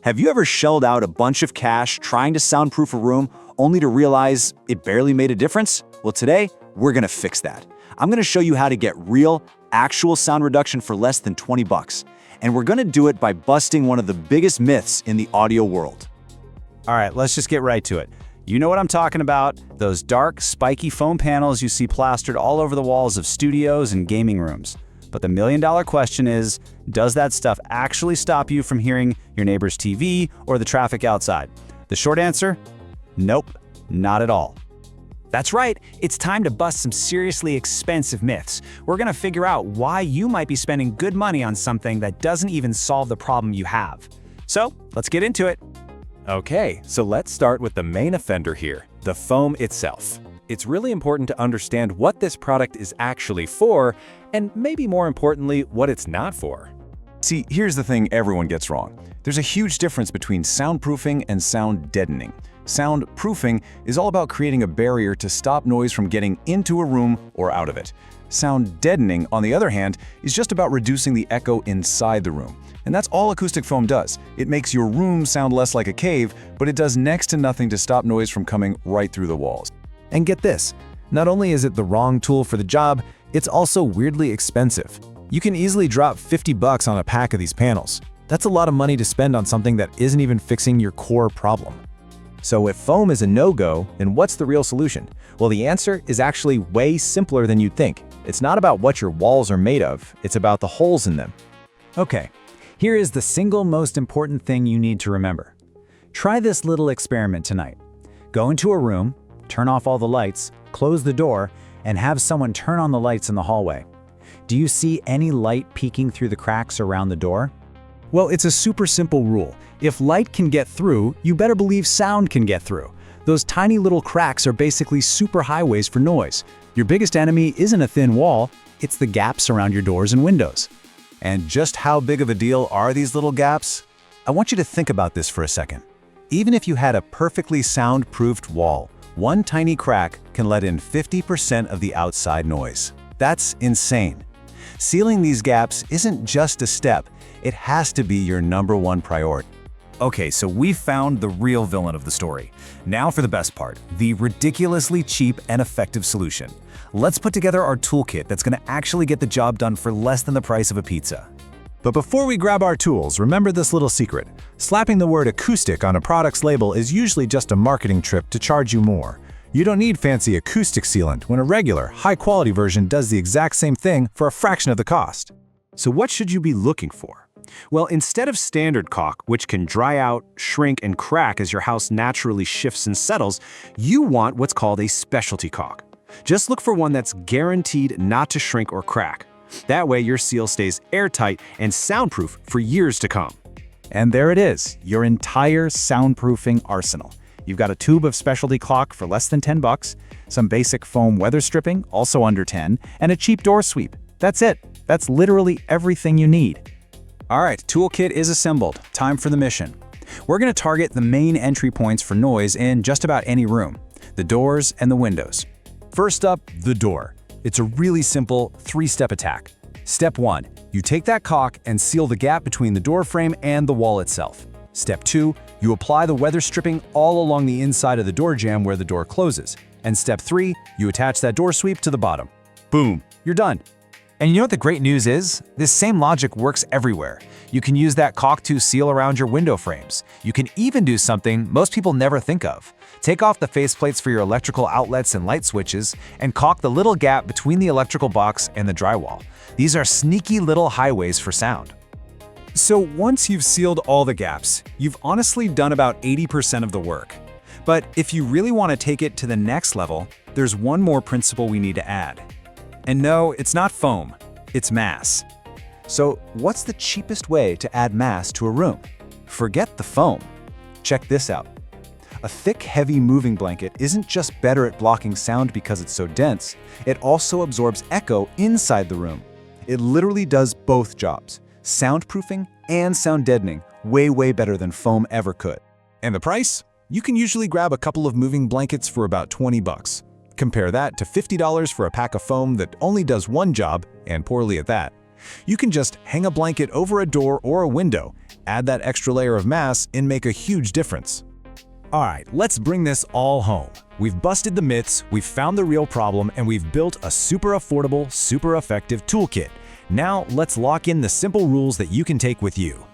Have you ever shelled out a bunch of cash trying to soundproof a room only to realize it barely made a difference? Well, today, we're gonna fix that. I'm gonna show you how to get real, actual sound reduction for less than 20 bucks. And we're gonna do it by busting one of the biggest myths in the audio world. All right, let's just get right to it. You know what I'm talking about, those dark, spiky foam panels you see plastered all over the walls of studios and gaming rooms. But the million-dollar question is, does that stuff actually stop you from hearing your neighbor's TV or the traffic outside? The short answer? Nope, not at all. That's right, it's time to bust some seriously expensive myths. We're gonna figure out why you might be spending good money on something that doesn't even solve the problem you have. So, let's get into it. Okay, so let's start with the main offender here, the foam itself. It's really important to understand what this product is actually for, and maybe more importantly, what it's not for. See, here's the thing everyone gets wrong. There's a huge difference between soundproofing and sound deadening. Soundproofing is all about creating a barrier to stop noise from getting into a room or out of it. Sound deadening, on the other hand, is just about reducing the echo inside the room. And that's all acoustic foam does. It makes your room sound less like a cave, but it does next to nothing to stop noise from coming right through the walls. And get this, not only is it the wrong tool for the job, it's also weirdly expensive. You can easily drop 50 bucks on a pack of these panels. That's a lot of money to spend on something that isn't even fixing your core problem. So if foam is a no-go, then what's the real solution? Well, the answer is actually way simpler than you'd think. It's not about what your walls are made of, it's about the holes in them. Okay, here is the single most important thing you need to remember. Try this little experiment tonight. Go into a room, turn off all the lights, close the door, and have someone turn on the lights in the hallway. Do you see any light peeking through the cracks around the door? Well, it's a super simple rule. If light can get through, you better believe sound can get through. Those tiny little cracks are basically super highways for noise. Your biggest enemy isn't a thin wall, it's the gaps around your doors and windows. And just how big of a deal are these little gaps? I want you to think about this for a second. Even if you had a perfectly soundproofed wall, one tiny crack can let in 50% of the outside noise. That's insane. Sealing these gaps isn't just a step, it has to be your #1 priority. Okay, so we've found the real villain of the story. Now for the best part, the ridiculously cheap and effective solution. Let's put together our toolkit that's gonna actually get the job done for less than the price of a pizza. But before we grab our tools, remember this little secret. Slapping the word acoustic on a product's label is usually just a marketing trip to charge you more. You don't need fancy acoustic sealant when a regular, high-quality version does the exact same thing for a fraction of the cost. So what should you be looking for? Well, instead of standard caulk, which can dry out, shrink, and crack as your house naturally shifts and settles, you want what's called a specialty caulk. Just look for one that's guaranteed not to shrink or crack. That way your seal stays airtight and soundproof for years to come. And there it is, your entire soundproofing arsenal. You've got a tube of specialty caulk for less than 10 bucks, some basic foam weather stripping, also under 10, and a cheap door sweep. That's it. That's literally everything you need. All right, toolkit is assembled. Time for the mission. We're gonna target the main entry points for noise in just about any room, the doors and the windows. First up, the door. It's a really simple 3-step attack. Step 1, you take that caulk and seal the gap between the door frame and the wall itself. Step 2, you apply the weather stripping all along the inside of the door jamb where the door closes. And step 3, you attach that door sweep to the bottom. Boom, you're done. And you know what the great news is? This same logic works everywhere. You can use that caulk to seal around your window frames. You can even do something most people never think of. Take off the faceplates for your electrical outlets and light switches, and caulk the little gap between the electrical box and the drywall. These are sneaky little highways for sound. So once you've sealed all the gaps, you've honestly done about 80% of the work. But if you really want to take it to the next level, there's one more principle we need to add. And no, it's not foam, it's mass. So what's the cheapest way to add mass to a room? Forget the foam. Check this out. A thick, heavy moving blanket isn't just better at blocking sound because it's so dense, it also absorbs echo inside the room. It literally does both jobs, soundproofing and sound deadening, way better than foam ever could. And the price? You can usually grab a couple of moving blankets for about 20 bucks. Compare that to $50 for a pack of foam that only does one job, and poorly at that. You can just hang a blanket over a door or a window, Add that extra layer of mass and make a huge difference. All right, let's bring this all home. We've busted the myths, we've found the real problem, and we've built a super affordable, super effective toolkit. Now, let's lock in the simple rules that you can take with you.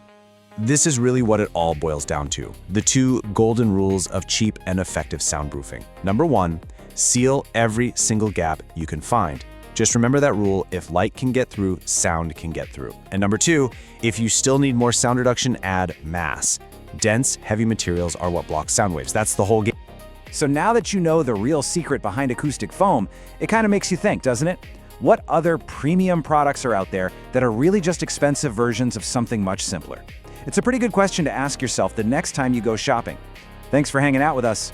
This is really what it all boils down to. The two golden rules of cheap and effective soundproofing. Number 1, seal every single gap you can find. Just remember that rule: if light can get through, sound can get through. And number 2, if you still need more sound reduction, add mass. Dense, heavy materials are what block sound waves. That's the whole game. So now that you know the real secret behind acoustic foam, it kind of makes you think, doesn't it? What other premium products are out there that are really just expensive versions of something much simpler? It's a pretty good question to ask yourself the next time you go shopping. Thanks for hanging out with us.